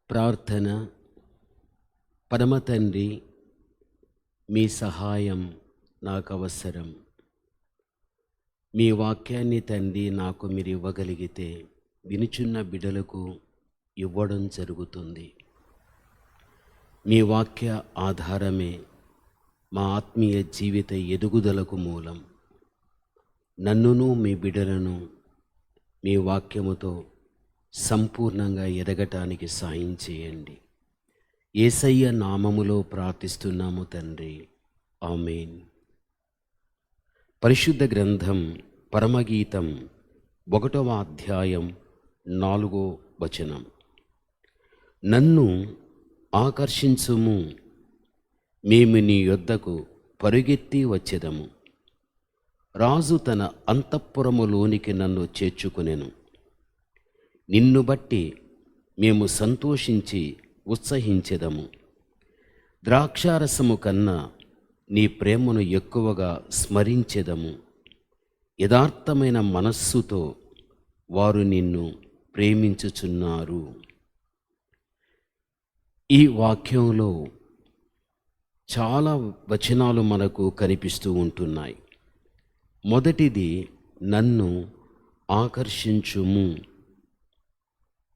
ప్రార్థన. పరమ తండ్రి, మీ సహాయం నాకు అవసరం. మీ వాక్యాన్ని తండ్రి నాకు మీరు ఇవ్వగలిగితే వినుచున్న బిడ్డలకు ఇవ్వడం జరుగుతుంది. మీ వాక్య ఆధారమే మా ఆత్మీయ జీవిత ఎదుగుదలకు మూలం. నన్నును మీ బిడ్డలను మీ వాక్యముతో సంపూర్ణంగా ఎదగటానికి సాయం చేయండి. యేసయ్య నామములో ప్రార్థిస్తున్నాము తండ్రి, ఆమేన్. పరిశుద్ధ గ్రంథం పరమగీతం 1వ అధ్యాయం 4వ వచనం. నన్ను ఆకర్షించుము, మేము నీ యొద్దకు పరుగెత్తి వచ్చెదము. రాజు తన అంతఃపురములోనికి నన్ను చేర్చుకొనెను. నిన్ను బట్టి మేము సంతోషించి ఉత్సహించెదము. ద్రాక్షారసము కన్నా నీ ప్రేమను ఎక్కువగా స్మరించెదము. యథార్థమైన మనస్సుతో వారు నిన్ను ప్రేమించుచున్నారు. ఈ వాక్యంలో చాలా వచనాలు మనకు కనిపిస్తూ ఉంటున్నాయి. మొదటిది, నన్ను ఆకర్షించుము.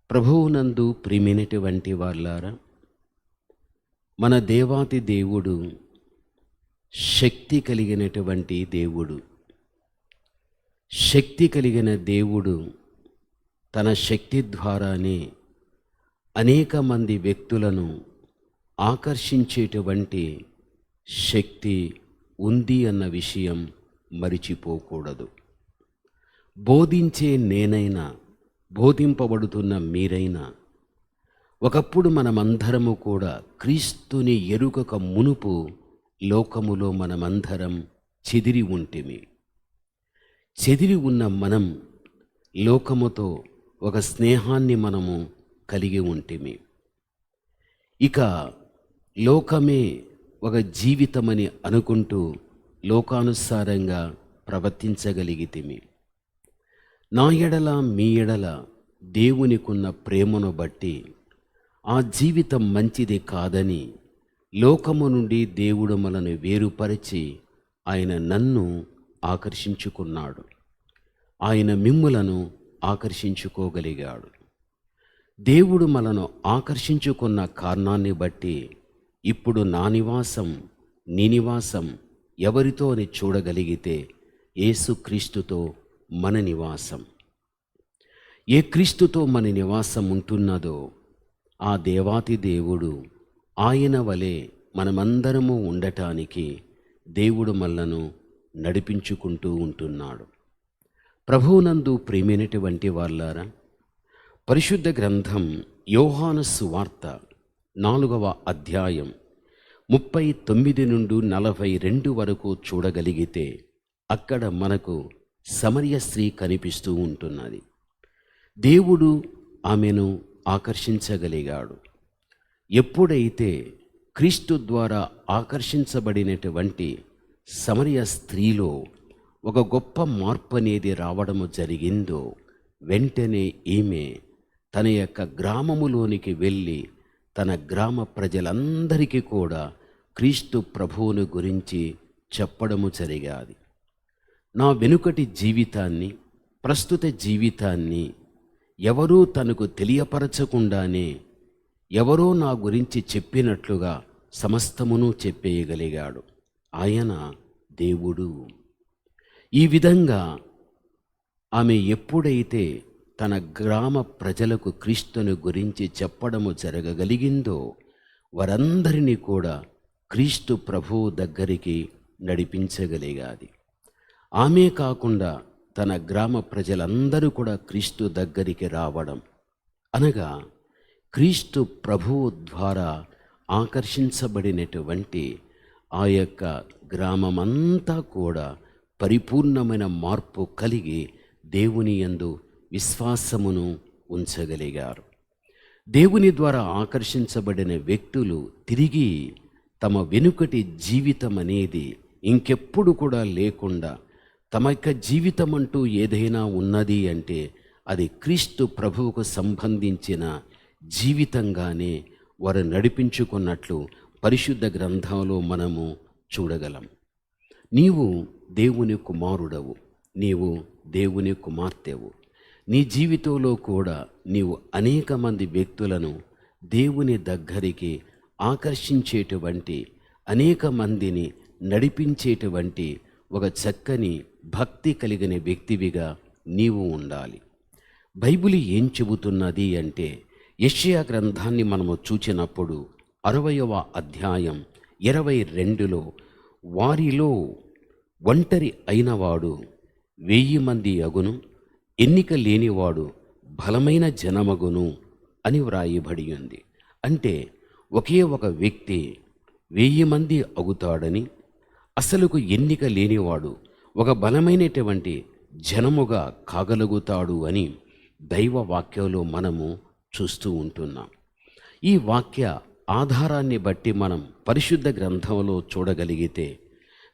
ప్రభువునందు ప్రియమైనటువంటి వాళ్ళారా, మన దేవాతి దేవుడు శక్తి కలిగినటువంటి దేవుడు. శక్తి కలిగిన దేవుడు తన శక్తి ద్వారానే అనేక మంది వ్యక్తులను ఆకర్షించేటువంటి శక్తి ఉంది అన్న విషయం మరిచిపోకూడదు. బోధించే నేనైనా, బోధింపబడుతున్న మీరైనా, ఒకప్పుడు మనమందరము కూడా క్రీస్తుని ఎరుగక మునుపు లోకములో మనమందరం చెదిరి ఉంటిమి. చెదిరి ఉన్న మనం లోకముతో ఒక స్నేహాన్ని మనము కలిగి ఉంటిమి. ఇక లోకమే ఒక జీవితమని అనుకుంటూ లోకానుసారంగా ప్రవర్తించగలిగితిమి. నా ఎడల మీ ఎడల దేవునికున్న ప్రేమను బట్టి ఆ జీవితం మంచిది కాదని లోకము నుండి దేవుడు మనను వేరుపరిచి ఆయన నన్ను ఆకర్షించుకున్నాడు. ఆయన మిమ్ములను ఆకర్షించుకోగలిగాడు. దేవుడు మనను ఆకర్షించుకున్న కారణాన్ని బట్టి ఇప్పుడు నా నివాసం, నీ నివాసం ఎవరితో అని చూడగలిగితే యేసుక్రీస్తుతో మన నివాసం. ఏ క్రీస్తుతో మన నివాసం ఉంటున్నదో ఆ దేవాతి దేవుడు ఆయన వలె మనమందరము ఉండటానికి దేవుడు మనలను నడిపించుకుంటూ ఉంటున్నాడు. ప్రభువునందు ప్రియమైనటువంటి వాళ్ళారా, పరిశుద్ధ గ్రంథం యోహాను సువార్త 4వ అధ్యాయం 39 నుండి 42 వరకు చూడగలిగితే అక్కడ మనకు సమరయ స్త్రీ కనిపిస్తూ ఉంటున్నది. దేవుడు ఆమెను ఆకర్షించగలిగాడు. ఎప్పుడైతే క్రీస్తు ద్వారా ఆకర్షించబడినటువంటి సమరయ స్త్రీలో ఒక గొప్ప మార్పు అనేది రావడము జరిగిందో, వెంటనే ఈమె తన యొక్క గ్రామములోనికి వెళ్ళి తన గ్రామ ప్రజలందరికీ కూడా క్రీస్తు ప్రభువును గురించి చెప్పడము జరిగాది. నా వెనుకటి జీవితాన్ని, ప్రస్తుత జీవితాన్ని ఎవరూ తనకు తెలియపరచకుండానే ఎవరో నా గురించి చెప్పినట్లుగా సమస్తమును చెప్పేయగలిగాడు ఆయన దేవుడు. ఈ విధంగా ఆమె ఎప్పుడైతే తన గ్రామ ప్రజలకు క్రీస్తుని గురించి చెప్పడము జరగగలిగిందో వారందరినీ కూడా క్రీస్తు ప్రభువు దగ్గరికి నడిపించగలిగాది. ఆమె కాకుండా తన గ్రామ ప్రజలందరూ కూడా క్రీస్తు దగ్గరికి రావడం అనగా క్రీస్తు ప్రభువు ద్వారా ఆకర్షించబడినటువంటి ఆ యొక్క గ్రామమంతా కూడా పరిపూర్ణమైన మార్పు కలిగి దేవుని యందు విశ్వాసమును ఉంచగలిగారు. దేవుని ద్వారా ఆకర్షించబడిన వ్యక్తులు తిరిగి తమ వెనుకటి జీవితం అనేది ఇంకెప్పుడు కూడా లేకుండా తమ యొక్క జీవితం అంటూ ఏదైనా ఉన్నది అంటే అది క్రీస్తు ప్రభువుకు సంబంధించిన జీవితంగానే వారు నడిపించుకున్నట్లు పరిశుద్ధ గ్రంథంలో మనము చూడగలం. నీవు దేవుని కుమారుడవు, నీవు దేవుని కుమార్తెవు. నీ జీవితంలో కూడా నీవు అనేక మంది వ్యక్తులను దేవుని దగ్గరికి ఆకర్షించేటువంటి, అనేక మందిని నడిపించేటువంటి ఒక చక్కని భక్తి కలిగిన వ్యక్తివిగా నీవు ఉండాలి. బైబిల్ ఏం చెబుతున్నది అంటే, యెషయా గ్రంథాన్ని మనము చూచినప్పుడు 60వ అధ్యాయం 22లో, వారిలో ఒంటరి అయినవాడు 1000 మంది అగును, ఎన్నిక లేనివాడు బలమైన జనమగును అని వ్రాయబడి ఉంది. అంటే ఒకే ఒక వ్యక్తి 1000 మంది అగుతాడని, అసలుకు ఎన్నిక లేనివాడు ఒక బలమైనటువంటి జనముగా కాగలుగుతాడు అని దైవ వాక్యంలో మనము చూస్తూ ఉంటున్నాం. ఈ వాక్య ఆధారాన్ని బట్టి మనం పరిశుద్ధ గ్రంథంలో చూడగలిగితే,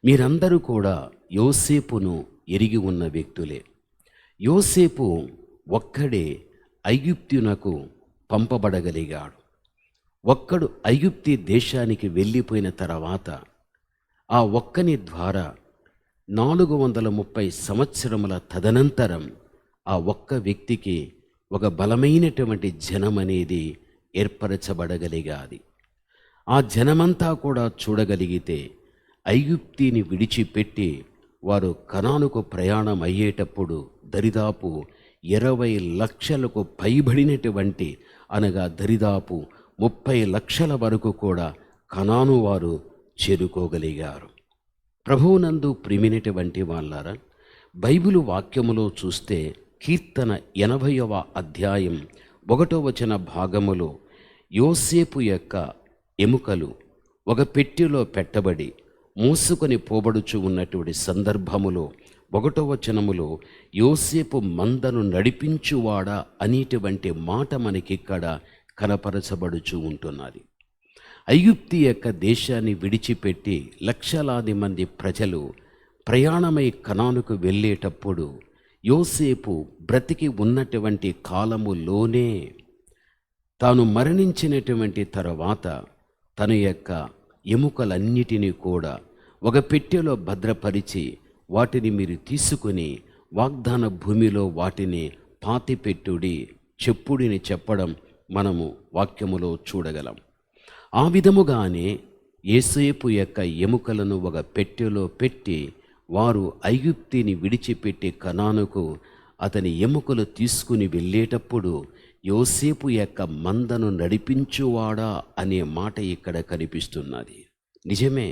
మీరందరూ కూడా యోసేపును ఎరిగి ఉన్న వ్యక్తులే. యోసేపు ఒక్కడే ఐగుప్తునకు పంపబడగలిగాడు. ఒక్కడు ఐగుప్తి దేశానికి వెళ్ళిపోయిన తర్వాత ఆ ఒక్కని ద్వారా 430 సంవత్సరముల తదనంతరం ఆ ఒక్క వ్యక్తికి ఒక బలమైనటువంటి జనం అనేది ఏర్పరచబడగలిగాది. ఆ జనమంతా కూడా చూడగలిగితే, ఐగుప్తిని విడిచిపెట్టి వారు కనానుకు ప్రయాణం అయ్యేటప్పుడు దరిదాపు 20 లక్షలకు పైబడినటువంటి, అనగా దరిదాపు 30 లక్షల వరకు కూడా కనాను వారు చేరుకోగలిగారు. ప్రభువునందు ప్రియమైనటువంటి వాళ్ళారా, బైబిలు వాక్యములో చూస్తే కీర్తన 80వ అధ్యాయం 1వ వచన భాగములో యోసేపు యొక్క ఎముకలు ఒక పెట్టెలో పెట్టబడి మోసుకొని పోబడుచు ఉన్నటువంటి సందర్భములో 1వ వచనములో యోసేపు మందను నడిపించువాడా అనేటువంటి మాట మనకిక్కడ కనపరచబడుచు ఉంటున్నది. ఐగుప్తి యొక్క దేశాన్ని విడిచిపెట్టి లక్షలాది మంది ప్రజలు ప్రయాణమై కనానుకు వెళ్ళేటప్పుడు యోసేపు బ్రతికి ఉన్నటువంటి కాలములోనే తాను మరణించినటువంటి తర్వాత తన యొక్క ఎముకలన్నిటినీ కూడా ఒక పెట్టెలో భద్రపరిచి, వాటిని మీరు తీసుకుని వాగ్దాన భూమిలో వాటిని పాతిపెట్టుడి చెప్పుడిని చెప్పడం మనము వాక్యములో చూడగలం. ఆ విధముగానే యోసేపు యొక్క ఎముకలను ఒక పెట్టెలో పెట్టి వారు ఐగుప్తిని విడిచిపెట్టి కనానుకు అతని ఎముకలు తీసుకుని వెళ్ళేటప్పుడు యోసేపు యొక్క మందను నడిపించువాడా అనే మాట ఇక్కడ కనిపిస్తున్నది. నిజమే,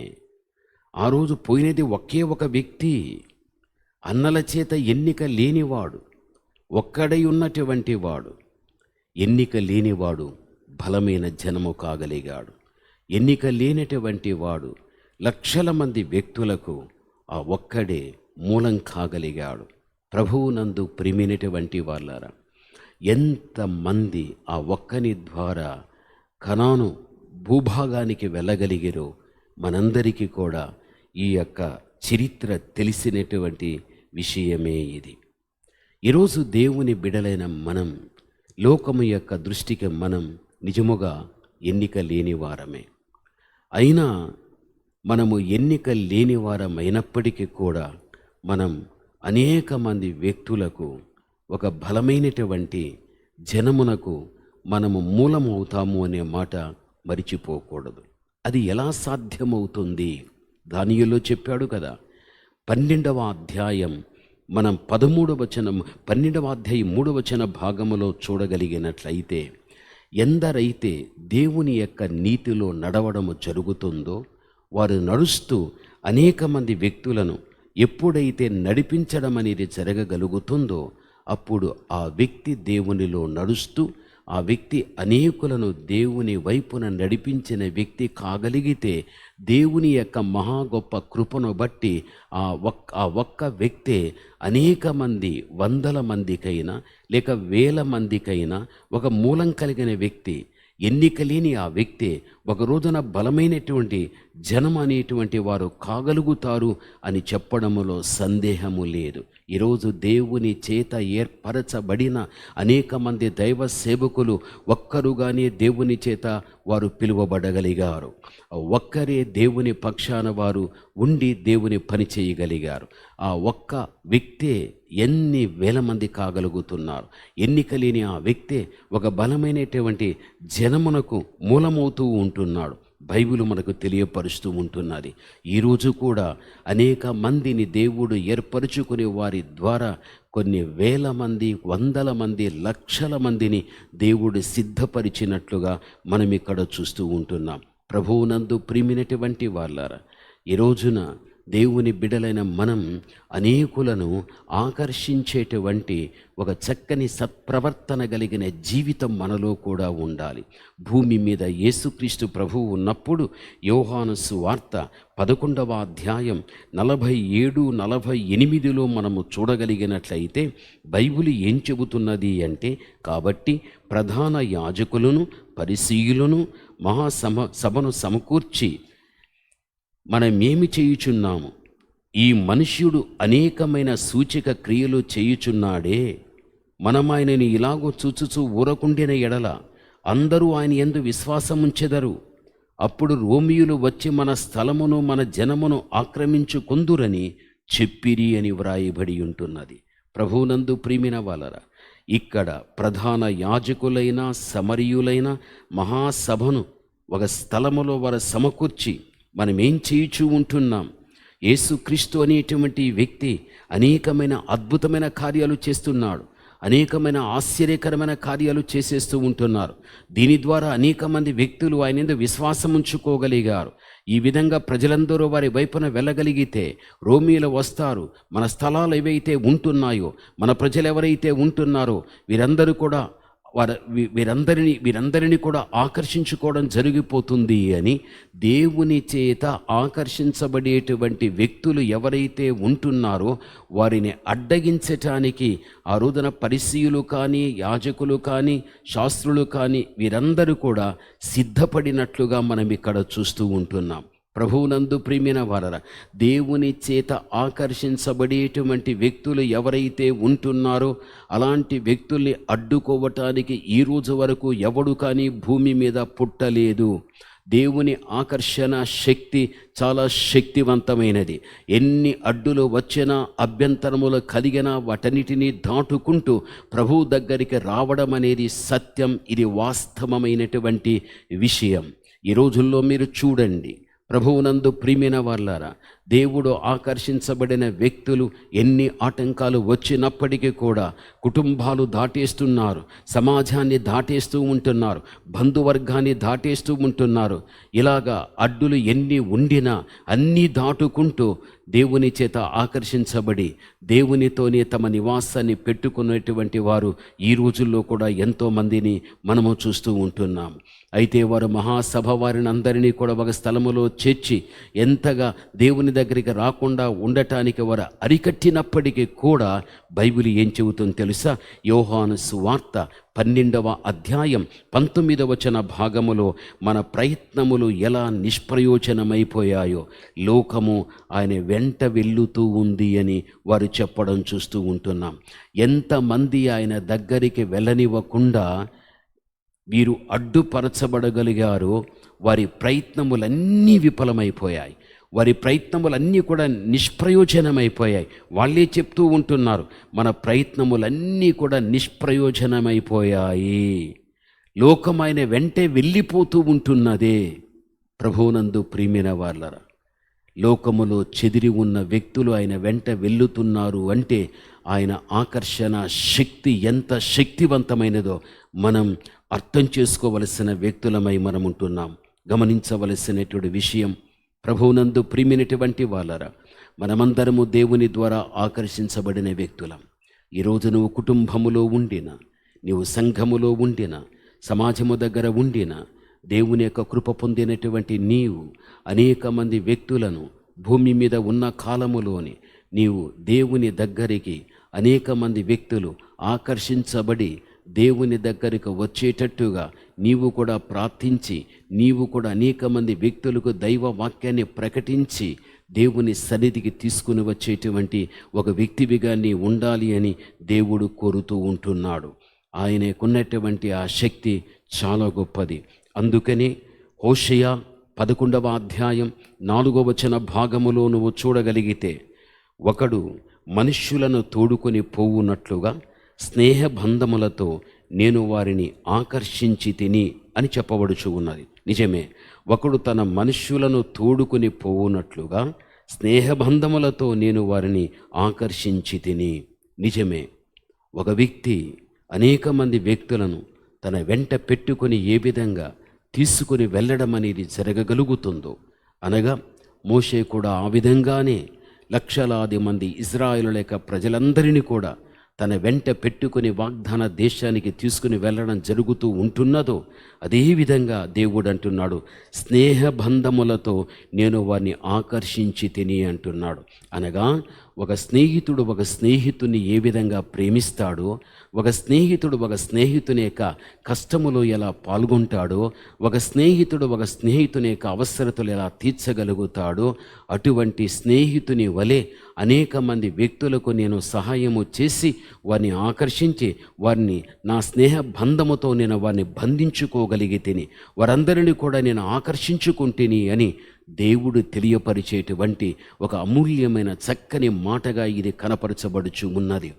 ఆ రోజు పోయినది ఒకే ఒక వ్యక్తి, అన్నల చేత ఎన్నిక లేనివాడు, ఒక్కడై ఉన్నటువంటి వాడు. ఎన్నిక లేనివాడు బలమైన జనము కాగలిగాడు. ఎన్నిక లేనటువంటి వాడు లక్షల మంది వ్యక్తులకు ఆ ఒక్కడే మూలం కాగలిగాడు. ప్రభువునందు ప్రియమైనటువంటి వాళ్ళారా, ఎంతమంది ఆ ఒక్కని ద్వారా కనాను భూభాగానికి వెళ్ళగలిగారో మనందరికీ కూడా ఈ యొక్క చరిత్ర తెలిసినటువంటి విషయమే ఇది. ఈరోజు దేవుని బిడలైన మనం, లోకము యొక్క దృష్టికి మనం నిజముగా ఎన్నిక లేని వారమే. అయినా మనము ఎన్నిక లేని వారమైనప్పటికీ కూడా మనం అనేక మంది వ్యక్తులకు ఒక బలమైనటువంటి జనమునకు మనము మూలమవుతాము అనే మాట మరిచిపోకూడదు. అది ఎలా సాధ్యమవుతుంది? దానియేలు చెప్పాడు కదా, 12వ అధ్యాయం మనం 13వ వచనం, 12వ అధ్యాయం 3వ వచన భాగములో చూడగలిగినట్లయితే, ఎందరైతే దేవుని యొక్క నీతిలో నడవడము జరుగుతుందో వారు నడుస్తూ అనేక మంది వ్యక్తులను ఎప్పుడైతే నడిపించడం అనేది జరగగలుగుతుందో అప్పుడు ఆ వ్యక్తి దేవునిలో నడుస్తూ ఆ వ్యక్తి అనేకులను దేవుని వైపున నడిపించిన వ్యక్తి కాగలిగితే, దేవుని యొక్క మహా గొప్ప కృపను బట్టి ఆ ఒక్క వ్యక్తే అనేక మంది, 100ల మందికైనా లేక 1000 మందికైనా ఒక మూలం కలిగిన వ్యక్తి, ఎన్నిక లేని ఆ వ్యక్తి ఒక రోజున బలమైనటువంటి జనం అనేటువంటి వారు కాగలుగుతారు అని చెప్పడములో సందేహము లేదు. ఈరోజు దేవుని చేత ఏర్పరచబడిన అనేక మంది దైవ సేవకులు ఒక్కరుగానే దేవుని చేత వారు పిలువబడగలిగారు. ఒక్కరే దేవుని పక్షాన వారు ఉండి దేవుని పని చేయగలిగారు. ఆ ఒక్క వ్యక్తే ఎన్ని వేల మంది కాగలుగుతున్నారు. ఎన్నిక లేని ఆ వ్యక్తే ఒక బలమైనటువంటి జనమునకు మూలమవుతూ ఉంటున్నాడు. బైబిల్ మనకు తెలియపరుస్తూ ఉంటున్నది. ఈరోజు కూడా అనేక మందిని దేవుడు ఏర్పరచుకునే వారి ద్వారా కొన్ని వేల మంది, వందల మంది, లక్షల మందిని దేవుడు సిద్ధపరిచినట్లుగా మనం ఇక్కడ చూస్తూ ఉంటున్నాం. ప్రభువునందు ప్రియమైనటువంటి వాళ్ళారా, ఈ రోజున దేవుని బిడ్డలైన మనం అనేకులను ఆకర్షించేటువంటి ఒక చక్కని సత్ప్రవర్తన కలిగిన జీవితం మనలో కూడా ఉండాలి. భూమి మీద యేసుక్రీస్తు ప్రభువు ఉన్నప్పుడు యోహాను సువార్త 11వ అధ్యాయం 47-48 మనము చూడగలిగినట్లయితే బైబిల్ ఏం చెబుతున్నది అంటే, కాబట్టి ప్రధాన యాజకులను పరిసయ్యులను సభను సమకూర్చి, మనమేమి చేయుచున్నాము? ఈ మనుష్యుడు అనేకమైన సూచక క్రియలు చేయుచున్నాడే, మనం ఆయనని ఇలాగో చూచుచూ ఊరకుండిన ఎడల అందరూ ఆయన యందు విశ్వాసముంచెదరు. అప్పుడు రోమియులు వచ్చి మన స్థలమును మన జనమును ఆక్రమించుకొందురని చెప్పిరి అని వ్రాయబడి ఉంటున్నది. ప్రభువునందు ప్రియమైన వాళ్ళరా, ఇక్కడ ప్రధాన యాజకులైన సమరయులైన మహాసభను ఒక స్థలములో వారు సమకూర్చి మనమేం చేయుచూ ఉంటున్నాం? యేసుక్రీస్తు అనేటువంటి వ్యక్తి అనేకమైన అద్భుతమైన కార్యాలు చేస్తున్నాడు. అనేకమైన ఆశ్చర్యకరమైన కార్యాలు చేసేస్తూ ఉంటున్నారు. దీని ద్వారా అనేక మంది వ్యక్తులు ఆయన యందు విశ్వాసం ఉంచుకోగలిగారు. ఈ విధంగా ప్రజలందరూ వారి వైపున వెళ్ళగలిగితే రోమీలు వస్తారు. మన స్థలాలు ఏవైతే ఉంటున్నాయో, మన ప్రజలు ఎవరైతే ఉంటున్నారో వీరందరూ కూడా వీరందరినీ కూడా ఆకర్షించుకోవడం జరిగిపోతుంది అని, దేవుని చేత ఆకర్షించబడేటువంటి వ్యక్తులు ఎవరైతే ఉంటున్నారో వారిని అడ్డగించటానికి ఆ రోజున పరిసయ్యులు కానీ, యాజకులు కానీ, శాస్త్రులు కానీ వీరందరూ కూడా సిద్ధపడినట్లుగా మనం ఇక్కడ చూస్తూ ఉంటున్నాం. ప్రభువునందు ప్రియమైన వారరా, దేవుని చేత ఆకర్షించబడేటువంటి వ్యక్తులు ఎవరైతే ఉంటున్నారో అలాంటి వ్యక్తుల్ని అడ్డుకోవటానికి ఈ రోజు వరకు ఎవడు కానీ భూమి మీద పుట్టలేదు. దేవుని ఆకర్షణ శక్తి చాలా శక్తివంతమైనది. ఎన్ని అడ్డులు వచ్చినా, అభ్యంతరములు కలిగినా వాటన్నిటినీ దాటుకుంటూ ప్రభువు దగ్గరికి రావడం అనేది సత్యం. ఇది వాస్తవమైనటువంటి విషయం. ఈ రోజుల్లో మీరు చూడండి, ప్రభువునందు ప్రియమైన వాళ్ళారా, దేవుడు ఆకర్షించబడిన వ్యక్తులు ఎన్ని ఆటంకాలు వచ్చినప్పటికీ కూడా కుటుంబాలు దాటేస్తున్నారు, సమాజాన్ని దాటేస్తూ ఉంటున్నారు, బంధువర్గాన్ని దాటేస్తూ ఉంటున్నారు. ఇలాగా అడ్డులు ఎన్ని ఉండినా అన్నీ దాటుకుంటూ దేవుని చేత ఆకర్షించబడి దేవునితోనే తమ నివాసాన్ని పెట్టుకున్నటువంటి వారు ఈ రోజుల్లో కూడా ఎంతోమందిని మనము చూస్తూ ఉంటున్నాం. అయితే వారు మహాసభ వారిని అందరినీ కూడా ఒక స్థలములో చేర్చి ఎంతగా దేవుని దగ్గరికి రాకుండా ఉండటానికి వారు అరికట్టినప్పటికీ కూడా బైబిల్ ఏం చెబుతుందో తెలుసా? యోహాను సువార్త 12వ అధ్యాయం 19వ భాగములో మన ప్రయత్నములు ఎలా నిష్ప్రయోజనమైపోయాయో, లోకము ఆయన వెంట వెళ్ళుతూ ఉంది అని వారు చెప్పడం చూస్తూ ఉంటున్నాం. ఎంతమంది ఆయన దగ్గరికి వెళ్ళనివ్వకుండా వీరు అడ్డుపరచబడగలిగారో వారి ప్రయత్నములన్నీ విఫలమైపోయాయి. వారి ప్రయత్నములన్నీ కూడా నిష్ప్రయోజనమైపోయాయి. వాళ్ళే చెప్తూ ఉంటున్నారు, మన ప్రయత్నములన్నీ కూడా నిష్ప్రయోజనమైపోయాయి. లోకం ఆయన వెంటే వెళ్ళిపోతూ ఉంటున్నదే. ప్రభువునందు ప్రియమైన వాళ్ళరా, లోకములో చెదిరి ఉన్న వ్యక్తులు ఆయన వెంట వెళ్ళుతున్నారు అంటే ఆయన ఆకర్షణ శక్తి ఎంత శక్తివంతమైనదో మనం అర్థం చేసుకోవలసిన వ్యక్తులమై మనం ఉంటున్నాం. గమనించవలసినటువంటి విషయం, ప్రభువునందు ప్రియమైనటువంటి వాళ్ళరా, మనమందరము దేవుని ద్వారా ఆకర్షించబడిన వ్యక్తులం. ఈరోజు నువ్వు కుటుంబములో ఉండిన, నీవు సంఘములో ఉండిన, సమాజము దగ్గర ఉండిన, దేవుని యొక్క కృప పొందినటువంటి నీవు అనేక మంది వ్యక్తులను భూమి మీద ఉన్న కాలములోని నీవు దేవుని దగ్గరికి అనేక మంది వ్యక్తులు ఆకర్షించబడి దేవుని దగ్గరికి వచ్చేటట్టుగా నీవు కూడా ప్రార్థించి, నీవు కూడా అనేక మంది వ్యక్తులకు దైవ వాక్యాన్ని ప్రకటించి దేవుని సన్నిధికి తీసుకుని వచ్చేటువంటి ఒక వ్యక్తివిగా నీ ఉండాలి అని దేవుడు కోరుతూ ఉంటున్నాడు. ఆయనకున్నటువంటి ఆ శక్తి చాలా గొప్పది. అందుకని హోషేయ 11వ అధ్యాయం 4వ వచన భాగములో నువ్వు చూడగలిగితే, ఒకడు మనుష్యులను తోడుకొని పోవునట్లుగా స్నేహబంధములతో నేను వారిని ఆకర్షించి తిని అని చెప్పబడుచు ఉన్నది. నిజమే, ఒకడు తన మనుష్యులను తోడుకొని పోవునట్లుగా స్నేహబంధములతో నేను వారిని ఆకర్షించి తిని. నిజమే, ఒక వ్యక్తి అనేక మంది వ్యక్తులను తన వెంట పెట్టుకొని ఏ విధంగా తీసుకుని వెళ్ళడం అనేది జరగగలుగుతుందో, అనగా మోషే కూడా ఆ విధంగానే లక్షలాది మంది ఇజ్రాయేలు లేక ప్రజలందరినీ కూడా తన వెంట పెట్టుకుని వాగ్దాన దేశానికి తీసుకుని వెళ్ళడం జరుగుతూ ఉంటున్నదో, అదేవిధంగా దేవుడు అంటున్నాడు, స్నేహబంధములతో నేను వారిని ఆకర్షించి తిని అంటున్నాడు. అనగా ఒక స్నేహితుడు ఒక స్నేహితుని ఏ విధంగా ప్రేమిస్తాడో, ఒక స్నేహితుడు ఒక స్నేహితుని యొక్క కష్టములో ఎలా పాల్గొంటాడో, ఒక స్నేహితుడు ఒక స్నేహితుని యొక్క అవసరతలు ఎలా తీర్చగలుగుతాడో, అటువంటి స్నేహితుని వలె అనేక మంది వ్యక్తులకు నేను సహాయము చేసి వారిని ఆకర్షించి వారిని నా స్నేహ బంధముతో నేను వారిని బంధించుకోగలిగితిని, వారందరినీ కూడా నేను ఆకర్షించుకుంటుని అని దేవుడు తెలియపరిచేటువంటి ఒక అమూల్యమైన చక్కని మాటగా ఇది కనపరచబడుచు ఉన్నది.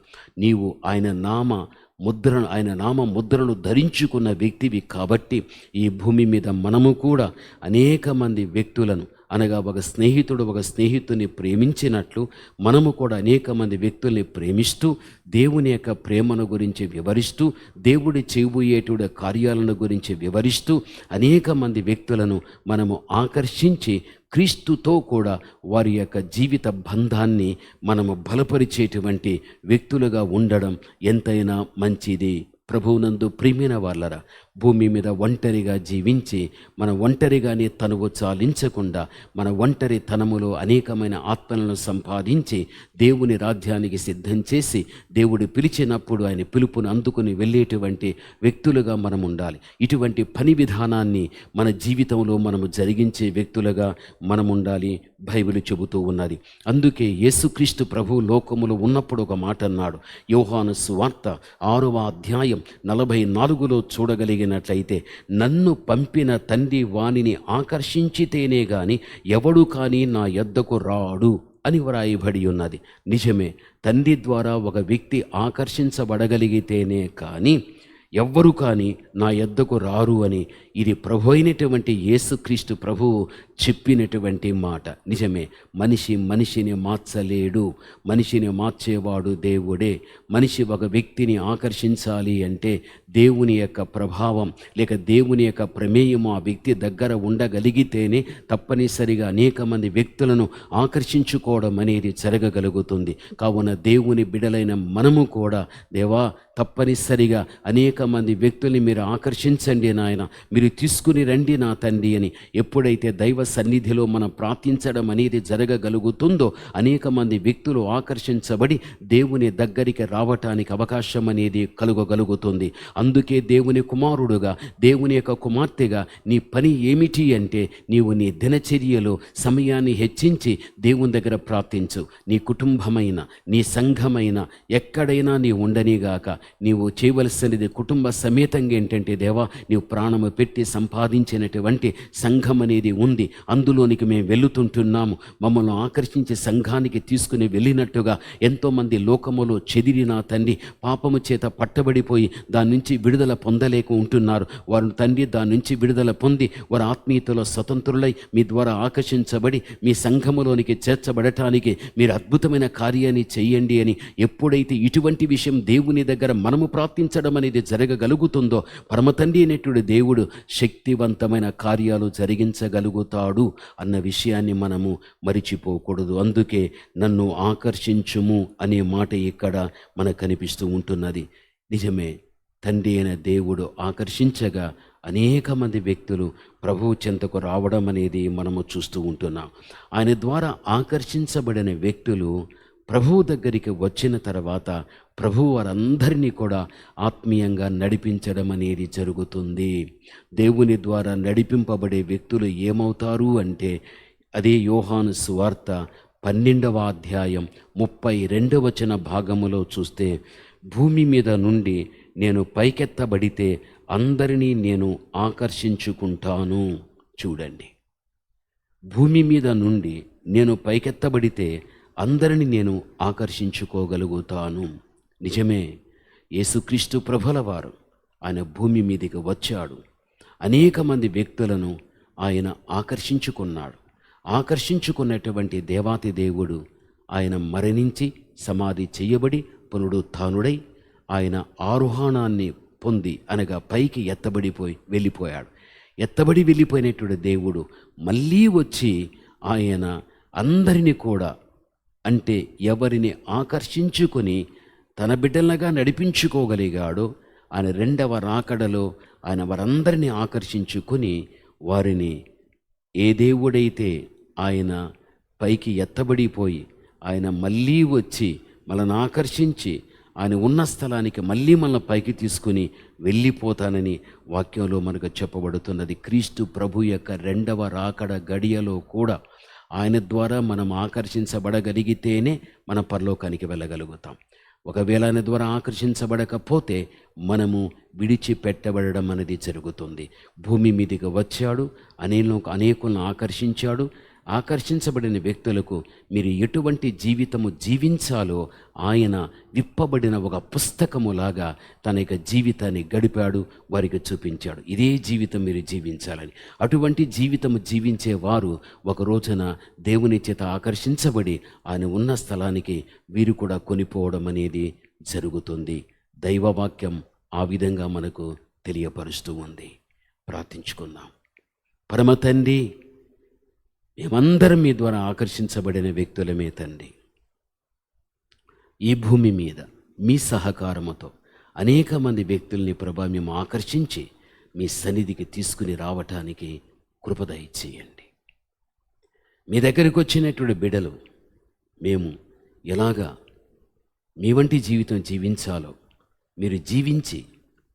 నీవు ఆయన నామ ముద్రను ధరించుకున్న వ్యక్తివి కాబట్టి ఈ భూమి మీద మనము కూడా అనేక మంది వ్యక్తులను, అనగా ఒక స్నేహితుడు ఒక స్నేహితుని ప్రేమించినట్లు మనము కూడా అనేక మంది వ్యక్తుల్ని ప్రేమిస్తూ దేవుని యొక్క ప్రేమను గురించి వివరిస్తూ, దేవుడి చేయబోయేటువంటి కార్యాలను గురించి వివరిస్తూ అనేక మంది వ్యక్తులను మనము ఆకర్షించి క్రీస్తుతో కూడా వారి యొక్క జీవిత బంధాన్ని మనము బలపరిచేటువంటి వ్యక్తులుగా ఉండడం ఎంతైనా మంచిది. ప్రభువునందు ప్రియమైన వాళ్ళరా, భూమి మీద ఒంటరిగా జీవించి మన ఒంటరిగానే తనువు చాలించకుండా మన ఒంటరి తనములో అనేకమైన ఆత్మలను సంపాదించి దేవుని రాజ్యానికి సిద్ధం చేసి దేవుడు పిలిచినప్పుడు ఆయన పిలుపును అందుకుని వెళ్ళేటువంటి వ్యక్తులుగా మనం ఉండాలి. ఇటువంటి పని విధానాన్ని మన జీవితంలో మనము జరిగించే వ్యక్తులుగా మనం ఉండాలి. బైబిల్ చెబుతూ ఉన్నది. అందుకే యేసుక్రీస్తు ప్రభు లోకములో ఉన్నప్పుడు ఒక మాట అన్నాడు. యోహాను సువార్త 6వ అధ్యాయం 44లో చూడగలిగినట్లయితే, నన్ను పంపిన తండ్రి వానిని ఆకర్షించితేనే గాని ఎవడు కానీ నా యొద్దకు రాడు అని వ్రాయబడి ఉన్నది. నిజమే, తండ్రి ద్వారా ఒక వ్యక్తి ఆకర్షించబడగలిగితేనే కానీ ఎవ్వరు కానీ నా యొద్దకు రారు అని ఇది ప్రభు అయినటువంటి యేసుక్రీస్తు ప్రభువు చెప్పినటువంటి మాట. నిజమే, మనిషిని మార్చలేడు, మనిషిని మార్చేవాడు దేవుడే. మనిషి ఒక వ్యక్తిని ఆకర్షించాలి అంటే దేవుని యొక్క ప్రభావం లేక దేవుని యొక్క ప్రమేయం ఆ వ్యక్తి దగ్గర ఉండగలిగితేనే తప్పనిసరిగా అనేక మంది వ్యక్తులను ఆకర్షించుకోవడం అనేది జరగగలుగుతుంది. కావున దేవుని బిడలైన మనము కూడా, దేవా తప్పనిసరిగా అనేక మంది వ్యక్తుల్ని మీరు ఆకర్షించండి నాయన, మీరు తీసుకుని రండి నా తండ్రి అని ఎప్పుడైతే దైవ సన్నిధిలో మనం ప్రార్థించడం అనేది జరగగలుగుతుందో అనేక మంది వ్యక్తులు ఆకర్షించబడి దేవుని దగ్గరికి రావటానికి అవకాశం అనేది కలుగగలుగుతుంది. అందుకే దేవుని కుమారుడుగా, దేవుని యొక్క కుమార్తెగా నీ పని ఏమిటి అంటే, నీవు నీ దినచర్యలో సమయాన్ని హెచ్చించి దేవుని దగ్గర ప్రార్థించు. నీ కుటుంబమైన, నీ సంఘమైన ఎక్కడైనా నీ ఉండనిగాక నీవు చేయవలసినది కుటుంబ సమేతంగా ఏంటంటే, దేవా నీవు ప్రాణము పెట్టి సంపాదించినటువంటి సంఘం అనేది ఉంది, అందులోనికి మేము వెళుతుంటున్నాము. మమ్మల్ని ఆకర్షించి సంఘానికి తీసుకుని వెళ్ళినట్టుగా ఎంతోమంది లోకములో చెదిరిన తండ్రి పాపము చేత పట్టబడిపోయి దాని నుంచి విడుదల పొందలేక ఉంటున్నారు. వారు తండ్రి దాని నుంచి విడుదల పొంది వారి ఆత్మీయతలో స్వతంత్రులై మీ ద్వారా ఆకర్షించబడి మీ సంఘములోనికి చేర్చబడటానికి మీరు అద్భుతమైన కార్యాన్ని చెయ్యండి అని ఎప్పుడైతే ఇటువంటి విషయం దేవుని దగ్గర మనము ప్రార్థించడం అనేది జరగగలుగుతుందో, పరమతండ్రి అనేటువంటి దేవుడు శక్తివంతమైన కార్యాలు జరిగించగలుగుతాడు అన్న విషయాన్ని మనము మరిచిపోకూడదు. అందుకే నన్ను ఆకర్షించుము అనే మాట ఇక్కడ మనకు కనిపిస్తూ ఉంటున్నది. నిజమే, తండ్రి అయిన దేవుడు ఆకర్షించగా అనేక మంది వ్యక్తులు ప్రభువు చెంతకు రావడం అనేది మనము చూస్తూ ఉంటున్నాం. ఆయన ద్వారా ఆకర్షించబడిన వ్యక్తులు ప్రభువు దగ్గరికి వచ్చిన తర్వాత ప్రభువు వారందరినీ కూడా ఆత్మీయంగా నడిపించడం అనేది జరుగుతుంది. దేవుని ద్వారా నడిపింపబడే వ్యక్తులు ఏమవుతారు అంటే, అదే యోహాను సువార్త 12వ అధ్యాయం 32వ వచన భాగములో చూస్తే, భూమి మీద నుండి నేను పైకెత్తబడితే అందరినీ నేను ఆకర్షించుకుంటాను. చూడండి, భూమి మీద నుండి నేను పైకెత్తబడితే అందరిని నేను ఆకర్షించుకోగలుగుతాను. నిజమే, యేసుక్రీస్తు ప్రభుల వారు ఆయన భూమి మీదకి వచ్చాడు. అనేక మంది వ్యక్తులను ఆయన ఆకర్షించుకున్నాడు. ఆకర్షించుకున్నటువంటి దేవాతి దేవుడు ఆయన మరణించి సమాధి చేయబడి పునరుత్థానుడై ఆయన ఆరోహణాన్ని పొంది, అనగా పైకి వెళ్ళిపోయాడు. ఎత్తబడి వెళ్ళిపోయినటువంటి దేవుడు మళ్ళీ వచ్చి ఆయన అందరినీ కూడా, అంటే ఎవరిని ఆకర్షించుకొని తన బిడ్డలగా నడిపించుకోగలిగాడో, ఆయన రెండవ రాకడలో ఆయన వారందరినీ ఆకర్షించుకొని వారిని, ఏ దేవుడైతే ఆయన పైకి ఎత్తబడిపోయి ఆయన మళ్ళీ వచ్చి మనల్ని ఆకర్షించి ఆయన ఉన్న స్థలానికి మళ్ళీ మనల్ని పైకి తీసుకుని వెళ్ళిపోతానని వాక్యంలో మనకు చెప్పబడుతున్నది. క్రీస్తు ప్రభు యొక్క రెండవ రాకడ గడియలో కూడా ఆయన ద్వారా మనం ఆకర్షించబడగలిగితేనే మన పరలోకానికి వెళ్ళగలుగుతాం. ఒకవేళ ఆయన ద్వారా ఆకర్షించబడకపోతే మనము విడిచిపెట్టబడడం అనేది జరుగుతుంది. భూమి మీదకి వచ్చాడు, అనేకులను ఆకర్షించాడు. ఆకర్షించబడిన వ్యక్తులకు మీరు ఎటువంటి జీవితము జీవించాలో ఆయన విప్పబడిన ఒక పుస్తకములాగా తన యొక్క జీవితాన్ని గడిపాడు, వారికి చూపించాడు. ఇదే జీవితం మీరు జీవించాలని. అటువంటి జీవితము జీవించేవారు ఒక రోజున దేవుని చేత ఆకర్షించబడి ఆయన ఉన్న స్థలానికి వీరు కూడా కొనిపోవడం అనేది జరుగుతుంది. దైవవాక్యం ఆ విధంగా మనకు తెలియపరుస్తూ ఉంది. ప్రార్థించుకుందాం. పరమ తండ్రి, మేమందరం మీ ద్వారా ఆకర్షించబడిన వ్యక్తులమే తండ్రి. ఈ భూమి మీద మీ సహకారముతో అనేక మంది వ్యక్తుల్ని ప్రభా మేము ఆకర్షించి మీ సన్నిధికి తీసుకుని రావటానికి కృప దయచేయండి. మీ దగ్గరికి వచ్చినటువంటి బిడ్డలు మేము ఎలాగా మీ వంటి జీవితం జీవించాలో మీరు జీవించి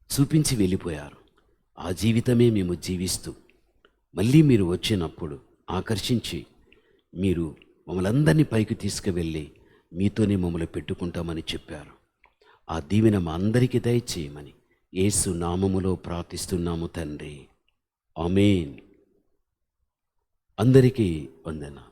చూపించి వెళ్ళిపోయారు. ఆ జీవితమే మేము జీవిస్తూ మళ్ళీ మీరు వచ్చినప్పుడు ఆకర్షించి మీరు మమ్మల్ని అందరినీ పైకి తీసుకువెళ్ళి మీతోనే మమ్మల్ని పెట్టుకుంటామని చెప్పారు. ఆ దీవెన మా అందరికీ దయచేయమని యేసు నామములో ప్రార్థిస్తున్నాము తండ్రి. ఆమేన్. అందరికీ వందనాలు.